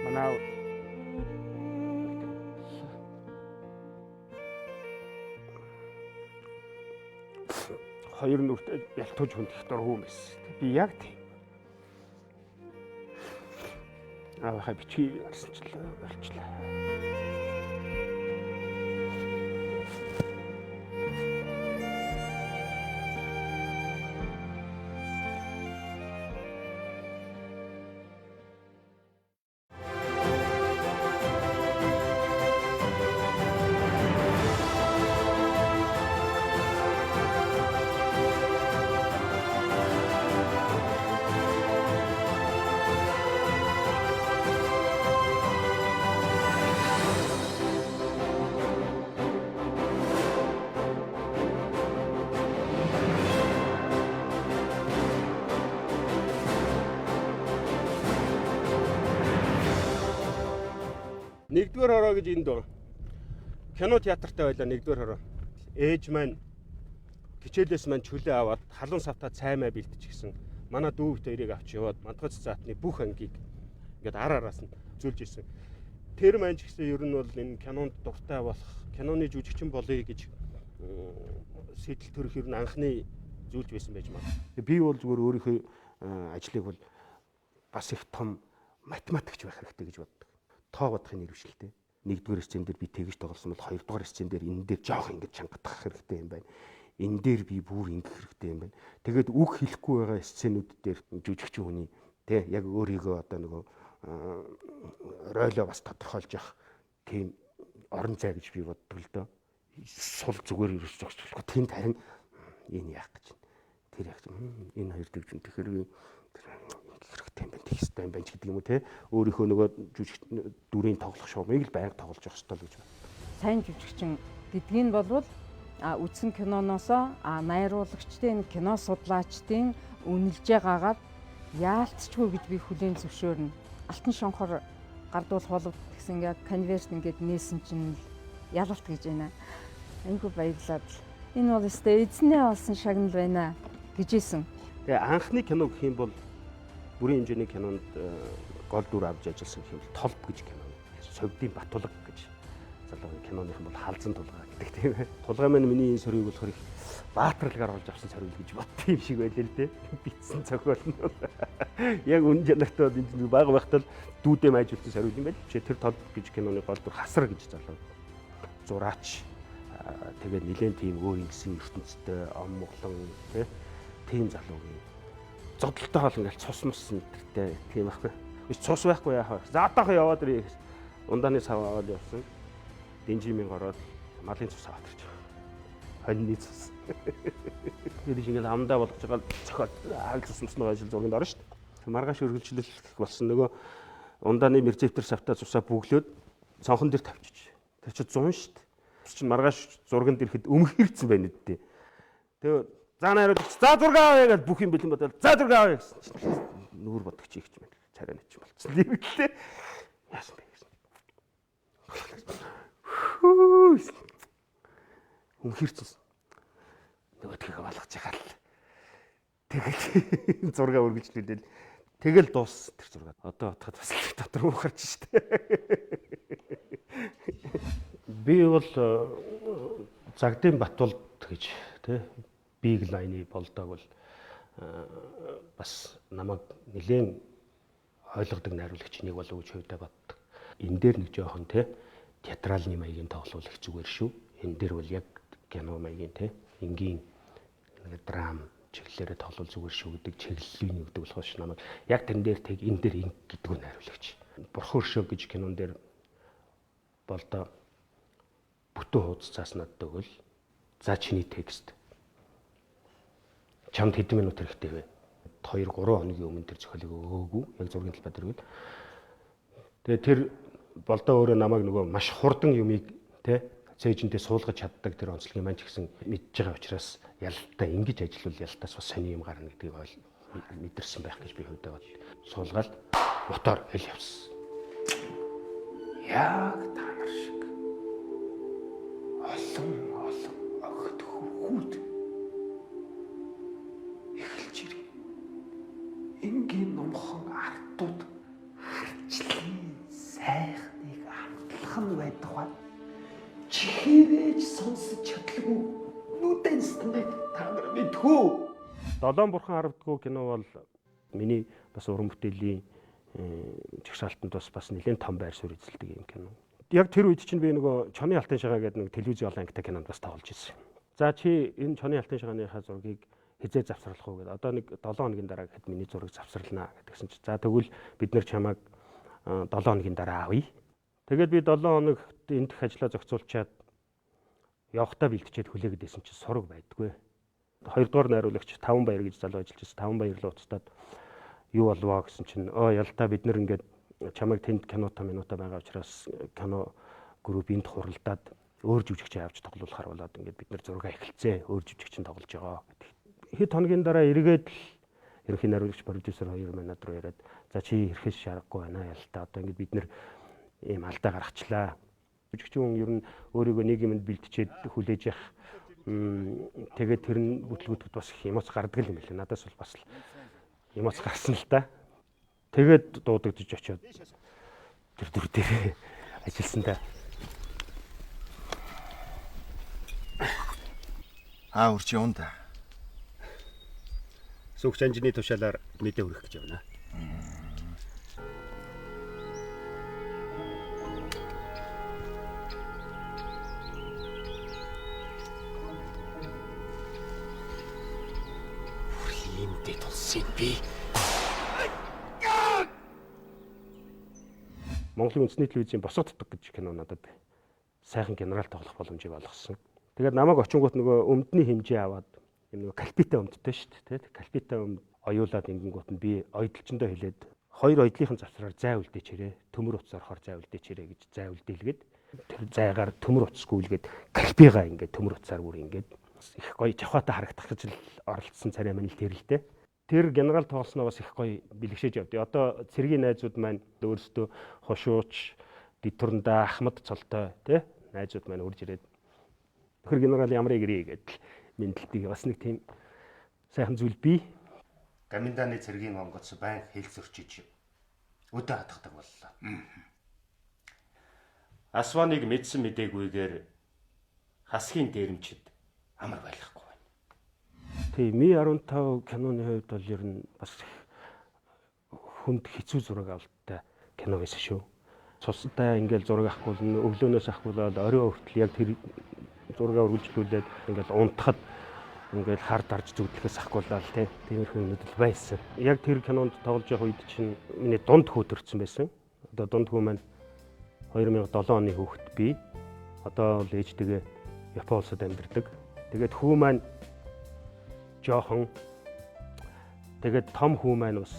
A: Манаа хоёр нүртэй ялтууж хүндэх дургүй юм байсан. Би яг тийм. Аавынхаа бичгийг харсан ч л болчлаа. Нэгдүгээр хороо гэж энд байна. Кино театртай байлаа нэгдүгээр хороо. Ээж маань хичээлээс маань чөлөө аваад халуун савтаа цаймаа бэлтчихсэн. Манай дүү хоёрыг авч яваад мандгац заатны бүх ангийг ингээд ар араас нь зүйлж ирсэн. Тэр маань ч гэсэн ер нь бол энэ кинонд дуртай болох, киноны жүжигчин болъё гэж сэтэл төрөх ер нь анхны зүйлж байсан байж магадгүй. Би бол зүгээр өөрийнхөө ажлыг бол бас их том математикч байх хэрэгтэй гэж боддог. Тоо бодохын нэрвшилтэй. Нэгдүгээр сцен дээр би тэгж тоглосон бол хоёрдугаар сцен дээр энэ дээр жоох ингэж чангадах хэрэгтэй юм байна. Энэ дээр би бүр ингэх хэрэгтэй юм байна. Тэгээд үг хэлэхгүй байгаа сценүүд дээр жүжигчин хүний тий яг өөрийгөө одоо нөгөө ройлоо бас тодорхойлж явах тийм орон зай гэж би боддог л доо. Сул зүгээр ерөөс зогсчихгүй. Тэнд харин энэ яах гэж. Тэр яг энэ хоёр дэвжин тэгэхээр би хэрэгтэй юм байна, тэгстэй юм байна ч гэдэг юм уу те. Өөрийнхөө нөгөө жүжиг дүрийн тоглох шуумыг л байнга тоглож явах хэрэгтэй л гэж байна.
C: Сайн жүжигчин гэдгийг болвол үзсэн киноноосоо найруулагчдын, кино судлаачдын үнэлж байгаагаар яалтчгүй гэж би хүлээн зөвшөөрнө. Алтан шонхор гардуул холбод гэсэн яг конверт ингээд нээсэн чинь ялалт гэж байна. Айгу баярлалаа. Энэ бол өстэй эзнээ олсон шагнал байна гэжсэн.
A: Тэгээ анхны кино гэх юм бол бүрийн хэмжээний кинонд гол дүр авч ажилласан гэх юм бол толб гэж кино. Совдын Батулга гэж залуугийн киноных нь бол халзан тулгаа гэдэг тийм ээ. Тулгаа маань миний энэ сөрийг болохоор их баатарлаг оруулж авсан сөрөг гэж бодсон юм шиг байлээ л дээ. Битсэн цохол нь. Яг үн жанртай энэ баг багтал дүүдээ майжуулсан сөрөг юм байл. Тэр толб гэж киноны гол дүр хасар гэж залуу. Зураач тэгээд нэлээд тийм өөр ингэсэн ертөнцтэй омглон тийм залуугийн зодтолтой хоол ингээл цус мус нэртэй тийм байхгүй. Биш цус байхгүй яах вэ? За одоохоо яваад ирээ гэж ундааны сав аваад явсан. Дэнжимийн гороод малын цус аваад ирж байгаа. Хоньны цус. Тэр шиг ингээл амдаа болгож байгаа цохол аг цус муснаа ажил зурганд орно шүү дээ. Маргааш өргөлжлөх болсон нөгөө ундааны мерцептер савтаа цусаа бүглөөд цонхон дээр тавьчих. Тэр чинь 100 шүү дээ. Чинь маргааш зурганд ирэхэд өмхөрцөн байна үдээ. Тэгээ за найруулагч за зураг авъя гэж бүх юм бэлэн бодвол за зураг авъя гэсэн чинь нүүр бодогч ийгч юм байна. Царай нэч болцсон. Нэрлээ. Яасан бэ гэсэн. Өмхөрцөн. Нөгөөдгөө балгаж яхаа л. Тэгэл зураг өргөжлүүлээл тэгэл дуус тэр зураг. Одоо отоход бас дотор ухарч штэ. Би бол Загдын Батулд гэж тий биг лайны болдог бол бас намайг нэлээд ойлгодог найруулагч нэг болов гэж хувьдаа боддог. Энэ дээр нэг жоохон тий театралны маягийн тоглол их зүгээр шүү. Энэ дээр бол яг кино маягийн тий энгийн нэг драм чиглэлээр тоглол зүгээр шүү гэдэг чиглэлийн өгдөг болохоос намайг яг тэрэн дээр тэг энэ дээр инг гэдэг нь найруулагч. Бурхан өршөө гэж кинон дээр болдоо бүтэн хуудас цааснаад өгөл за чиний текст чамд хэдэн минут хэрэгтэй вэ? 2-3 хоногийн өмнө тэр зохиолыг өгөөгүй яг зургийн талбай дээр үл. Тэгээ тэр болдоо өөрөө намайг нөгөө маш хурдан юмыг те цээжинтэй суулгаж чаддаг тэр онцлогийн маань ч гэсэн мэдж байгаа учраас ялалтаа ингэж ажиллавал ялалтаас бас сони юм гарна гэдгийг мэдэрсэн байх гэж би хувьдаа бод. Суулгаад мотор хэл явсан. Яг таамар шиг олон огт хүүд эхэлж ирээ. Энгийн номхон артууд харчлын сайхныг амтлах нь байдаг ба чихээрэж сонсож чадлагүй нүдэн стандарт таамар мэдхүү. Долоон бурхан харавдггүй кино бол миний бас уран бүтээлийн жагсаалтанд бас нэлээд том байр суурь эзэлдэг юм кино. Яг тэр үед чинь би нөгөө Чоны алтан шагаа гэдэг нэг телевизийн олон ангитай кинонд бас тоглож ирсэн. За чи энэ Чоны алтан шагааныхаа зургийг хизээ завсарлах уу гэдэг. Одоо нэг 7 хоногийн дараа гэхэд миний зургийг завсарлана гэдгсэн чи. За тэгвэл бид нэр чамайг 7 хоногийн дараа авъя. Тэгээд би 7 хоногт энд их ажиллаа зохицуулчаад явахтаа бэлтчихэд хүлээгээд байсан чи сураг байдгүй. 2 дугаар найруулагч 5 баяр гэж залуу ажиллаж байсан. 5 баяр руу уцтаад юу болвоо гэсэн чинь ялтаа бид нэр ингээд чамайг тэнд кинота байгаа учраас кино групп энд хуралдаад өөр жүжигчин авч тоглуулахар болоод ингээд бид нэр зураг эхэлцээ өөр жүжигчин тоглож байгаа гэдэг. Хэд хоногийн дараа эргээд л ерөнхий найруулагч продюсер хоёр минут руу яриад за чи ирэхээс шаргагүй байна ялтаа одоо ингээд бид нэр ийм алдаа гаргачлаа. Жүжигчин ер нь өөрийгөө нэг юмд бэлтжээд хүлээж явах тэгээд тэр нь бүтлгүүдэд бас их эмоц гардаг юм билээ. Надаас бол бас эмоц гарсан л та. Тэгээд дуудагдж очиод тэр дүр дээр ажилласан та.
H: Урч юм да.
A: Сүгч анжны тушаалаар мэдээ хүргэх гэж байна.
B: Иймдээ тулсан би.
A: Монголын үндэсний телевизийн босоо дутаг гэж кино надад сайхан генерал тоглох боломжийг олгосон. Тэгээд намайг очингууд нөгөө өмдний хэмжээ аваад юм нөгөө кальпита өмдтэй шүү дээ, тийм. Кальпита өмд оюулаад ингэнгүүт нь би ойдлчондоо хэлээд хоёр ойдлынхын завсраар зай үлдээчээрээ, төмөр утас орохоор зай үлдээчээрээ гэж зай үлдээлгээд тэр зайгаар төмөр утасгүйлгээд кальпигаа ингээд төмөр утасаар бүр ингээд их гоё жавхаатай харагдах гэж л оролцсон царай маань л тэр л дээ. Тэр генерал тоглосноо бас их гоё бэлгшээж явдیں۔ Одоо цэргийн найзууд маань өөрсдөө хошууч, дитурнда ахмад цолтой тий найзууд маань үрж ирээд тэр генерал ямрыг ирээ гэдэл мэдлэлтийг бас нэг тийм сайхан зүйл бий.
E: Гаминданы цэргийн онгоц байн хэлс өрчиж өдөө хатгадаг боллоо. Асваныг мэдсэн мэдээгүйгээр хасхийн дээрэмчид амар байхгүй байна.
A: Тийм МИ-15 киноны хувьд бол ер нь бас хүнд хэцүү зураг авалттай кино байсан шүү. Цустай ингээл зураг авахгүй л өглөөнөөс авахгүй л орой хүртэл яг тэр зураг үргэлжлүүлээд ингээл унтахад ингээл хар дарж зүгдлэхээс ахгууллаа л тиймэрхүү юмуд л байсан. Яг тэр кинонд тоглож явах үед чинь миний дунд хүү төрсэн байсан. Одоо дунд хүү маань 2007 оны хүүхэд би. Одоо л ээжтэйгээ Япон улсад амьдардаг. Тэгээд хүү маань жоохон тэгээд том хүү маань бас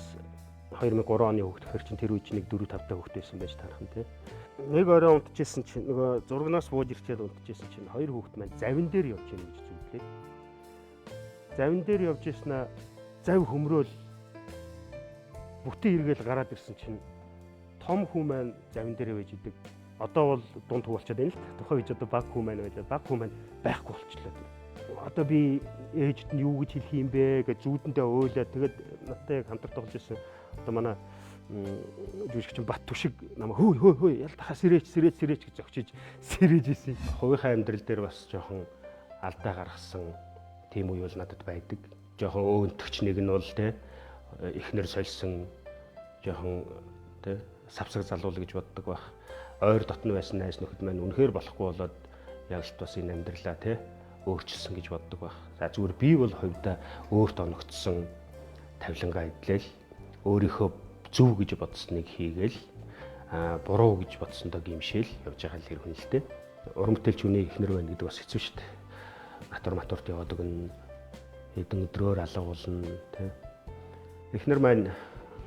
A: 2003 оны хүүхэд гэхэр чинь тэр үе чинь нэг 4-5 та хүүхэд байсан байж тарахан тий. Нэг орой унтчихсэн чинь нөгөө зургнаас бууж ирчээд унтчихсэн чинь хоёр хүүхэд маань завин дээр явж гэнэ гэж зүглээ. Завин дээр явж ирснаа зав хөмрөөл бүтэн эргээл гараад ирсэн чинь том хүү маань завин дээр байж идэг. Одоо бол дунд хүү болчиход байна л та. Тухайн үед одоо баг хүү маань байлаа. Баг хүү маань байхгүй болчихлоо. Одоо би ээжд нь юу гэж хэлэх юм бэ гэж зүүдэндээ ойлаад тэгээд надтай яг хамтар тоглож ирсэн. Одоо манай жүжигчин бат түшиг намайг хөө ялтахаа сэрээч гэж зогчиж сэрээж исэн. Хувийнхаа амьдрал дээр бас жоохон алдаа гаргасан тийм үе бол надад байдаг. Жоохон өөнтөгч нэг нь бол те эхнэр сольсон жоохон те савсаг залуул гэж боддог байх. Ойр дотн байсан найз нөхөд маань үнэхээр болохгүй болоод яг л бас энэ амьдралаа те өөрчилсөн гэж боддог байх. За зүгээр би бол хувьдаа өөрт оногдсон тавилангаа идлээл өөрийнхөө зөв гэж бодсныг хийгээл буруу гэж бодсондоо гимшээл явж байгаа л хэрхэн л дээ. Уран бүтээлч хүний эхнэр байна гэдэг бас хэцүү шүү дээ. Матурт яваад өгнө. Хэдэн өдрөөр алга болно тий. Эхнэр маань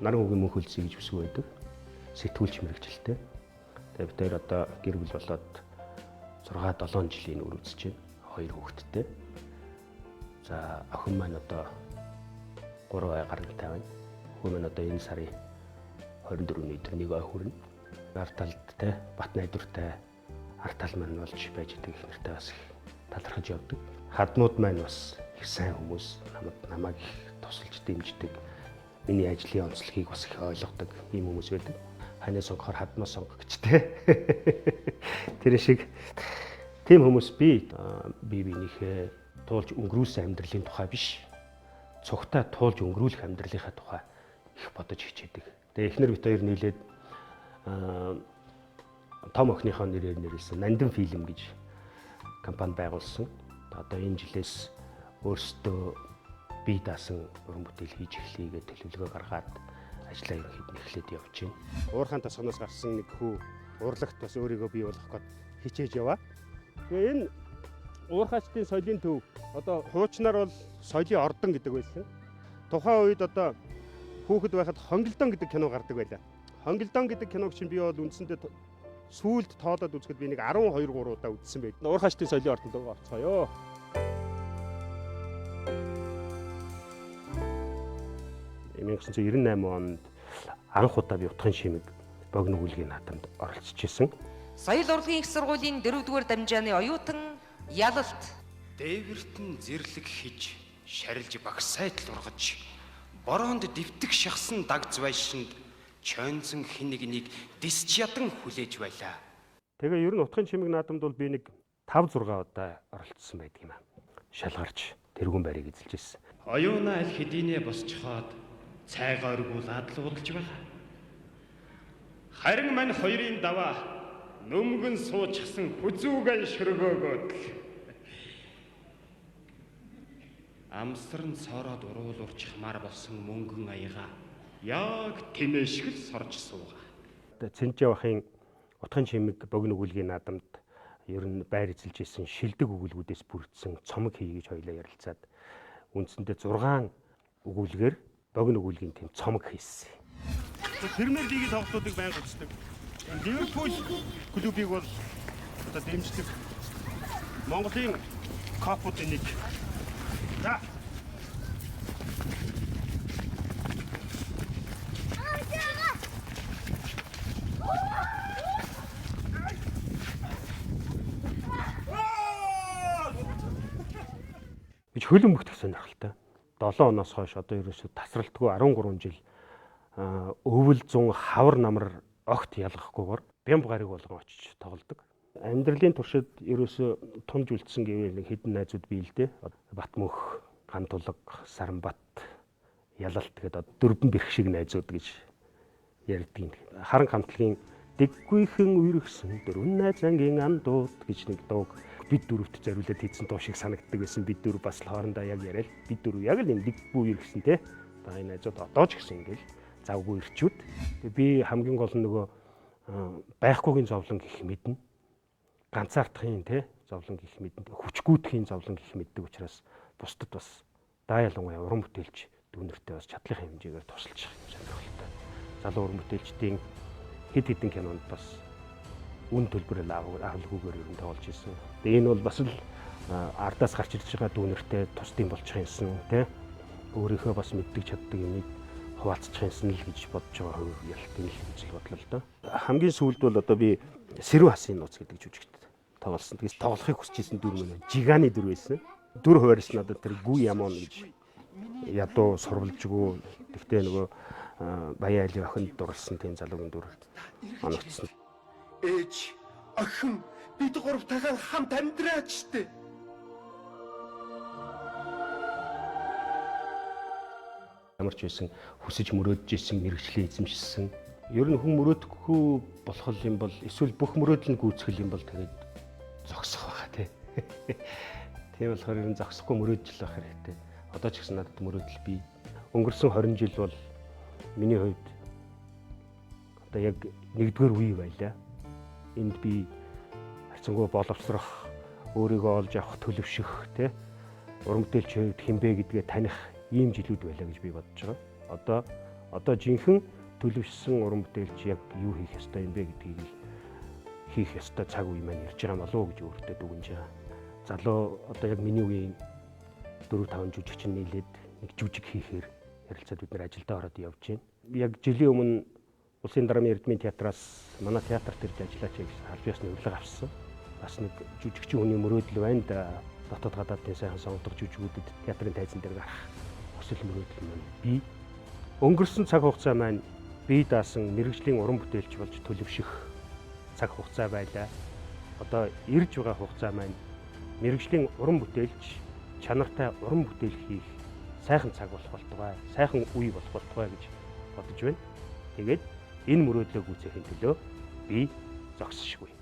A: наран үгийн мөнх хөлсөй гэж үсэг байдаг. Сэтгүүлч мэрэгчлээ. Тэгээ бид хоёр одоо гэр бүл болоод 6-7 жилийн өр үзэж байна. Хоёр хүүхэдтэй. За охин маань одоо 3 ай гарантай байна. Хүү маань одоо энэ сарын 24-ний өдөр нэг ой хүрнэ. Арталд те бат найдвартай артал маань болж байж идэг их нэртэй бас их талархаж явдаг. Хаднууд маань бас их сайн хүмүүс намайг их тусалж дэмждэг. Миний ажлын онцлогийг бас их ойлгодог ийм хүмүүс байдаг. Ханаа сонгохоор хаднаа сонгох гэж те. Тэр шиг тийм хүмүүс биенийхээ туулж өнгөрүүлсэн амьдралын тухай биш. Цогтой туулж өнгөрүүлэх амьдралынхаа тухай их бодож хичээдэг. Тэгээ эхнэр бит хоёр нийлээд том охиныхоо нэрээр нэрэлсэн Нандин фильм гэж компани байгуулсан. Одоо энэ жилээс өөрсдөө бие даасан уран бүтээл хийж эхлэе гэдэг төлөвлөгөө гаргаад ажлаа ерөнхийд нь эхлээд явж байна. Уурхаан тосгоноос гарсан нэг хүү урлагт бас өөрийгөө бий болгох гээд хичээж яваа. Тэгээ энэ уурхаачдын соёлын төв одоо хуучнаар бол соёлын ордон гэдэг байсан. Тухайн үед одоо хүүхэд байхад Хонгилдон гэдэг кино гардаг байлаа. Хонгилдон гэдэг киног чинь би бол үндсэндээ сүүлд тоолоод үзэхэд би нэг 12-3 удаа үзсэн байд. Уурхаачдын соёлын ордонд орцгоё. Эмэгсэн чинь 98 онд анх удаа би утгын шимэг богино өгүүлгийн наадамд оролцож исэн.
I: Соёл урлагийн их сургуулийн 4-р дамжааны оюутан Ялалт.
E: Дээвэрт нь зэрлэг хиж, шарилж багсайдл ургаж, бороонд дэвтэг шахсан дагц байшинд чойнзон хинэг дисч ядан хүлээж байлаа.
A: Тэгээ ер нь утгын чимэг наадамд бол би нэг 5-6 удаа оролцсон байдаг юм аа. Шалгарч тэргүүн байрыг эзэлж ирсэн.
E: Оюуна аль хэдийнэ босчхоод цайгаа өргүүлээд л удалж байгаа. Харин мань хоёрын даваа нүмгэн суучихсан хүзүүгэн шөргөөгөөд л амсран цороод уруулуурчмаар болсон мөнгөн аяга яг тэмээ шиг л сорж суугаа.
A: Цэнжээ бахын утгын чимэг богино өгүүлгийн наадамд ер нь байр эзэлж исэн шилдэг өгүүлгүүдээс бүрдсэн цомог хий гэж хоёлаа ярилцаад үндсэндээ 6 өгүүлгээр богино өгүүлгийн тэм цомог хийсэн. Премьер лигийн тоглолтуудыг байнга үздэг. Ливерпул клубыг бол одоо дэмждэг. Монголын копуудын нэг. За. Бич хөлөн мөхтөх сонирхолтой. 7 оноос хойш одоо ерөөсөө тасралтгүй 13 жил өвөл зун хавар намар огт ялгахгүйгээр бямб гариг болгон очиж тоглодог. Амьдралын туршид ерөөсөө тунж үлдсэн гэвэл нэг хэдэн найзууд бий л дээ. Батмөх, Гантулга, Саранбат, Ялалт гэдэг 4 бэрх шиг найзууд гэж ярьдаг. Харан хамтлагийн дэггүйхэн үерхсэн 4 найз ангийн андууд гэж нэг дууг бид дөрөвт зориулаад хийсэн дуу шиг санагддаг байсан. Бид дөрөв бас л хоорондоо яг яриад бид дөрөв яг л энэ дэггүй үерхсэн те. Одоо энэ найзууд одоо ч гэсэн ингээл завгүй ирчүүд. Тэгээ би хамгийн гол нь нөгөө байхгүйгийн зовлон гэх мэднэ. Ганцаардахын те зовлон гэх мэднэ. Хүчгүйдэхийн зовлон гэх мэддэг учраас бусдад бас даа ялангуяа уран бүтээлч дүүнэртэй бас чадлынхаа хэмжээгээр тусалж байгаа юм сонирхолтой. Залуу уран бүтээлчдийн хэд хэдэн кинонд бас үн төлбөрөөр авалгүйгээр ер нь тоглож ирсэн. Тэгээ энэ бол бас л ардаас гарч ирж байгаа дүүнэртэй тусдын болчих юмсан те. Өөрийнхөө бас мэддэг чаддаг юмыг хуваалцчих юмсан л гэж бодож байгаа хувь ялтын л үзэл бодлоо л доо. Хамгийн сүүлд бол одоо би Сэрүү хасын нууц гэдэг жүжигчд тоглосон. Тэгээс тоглохыг хүсэж ирсэн дүр мөн жиганы дүр байсан. Дүр хуваарьс нь одоо тэр гү ямон гэж ядуу сурвалжгүй. Тэгтээ нөгөө Баяа али охинд дурлсан тийм залуугийн дүр оногдсон.
D: Ээж, охин бид гуравтайгаа хамт амьдраач штэ.
A: Ямар ч байсан хүсэж мөрөөдж исэн мэрэгчлээ эзэмшсэн. Ер нь хүн мөрөөдөхгүй болох юм бол эсвэл бүх мөрөөдөл нь гүйцэх юм бол тэгээд зогсох байгаа тий. Тийм болохоор ер нь зогсохгүй мөрөөдөл байх хэрэгтэй. Одоо ч гэсэн надад мөрөөдөл бий. Өнгөрсөн 20 жил бол миний хувьд одоо яг нэгдүгээр үе байлаа. Энд би харьцангуй боловсрох, өөрийгөө олж авах, төлөвшөх тий. Уран бүтээлч хувьд хинбэ гэдгээ таних ийм жилүүд байлаа гэж би бодож байгаа. Одоо жинхэнэ төлөвшсөн уран бүтээлч яг юу хийх ёстой юм бэ гэдгийг хийх ёстой цаг үе маань ирж байгаа болов уу гэж өөртөө дүгнэж байгаа. Залуу одоо яг миний үеийн 4-5 жүжигчин нийлээд нэг жүжиг хийхээр ярилцаад бид нэр ажилдаа ороод явж байна. Яг жилийн өмнө Улсын драмын эрдмийн театраас манай театрт ирж ажиллаач гэсэн аль биесны урилга авсан. Бас нэг жүжигчин хүний мөрөөдөл байна да. Дотоод гадаадын сайхан сонгодог жүжигүүдэд театрын тайзан дээр гарах хүсэл мөрөөдөл маань бий. Өнгөрсөн цаг хугацаа маань бие даасан мэрэгжлийн уран бүтээлч болж төлөвшөх цаг хугацаа байлаа. Одоо ирж байгаа хугацаа маань мэрэгжлийн уран бүтээлч чанартай уран бүтээл хийх сайхан цаг болох болтугай, сайхан үе болох болтугай гэж бодож байна. Тэгээд энэ мөрөөдлөө гүйцэхийн төлөө би зогсошгүй.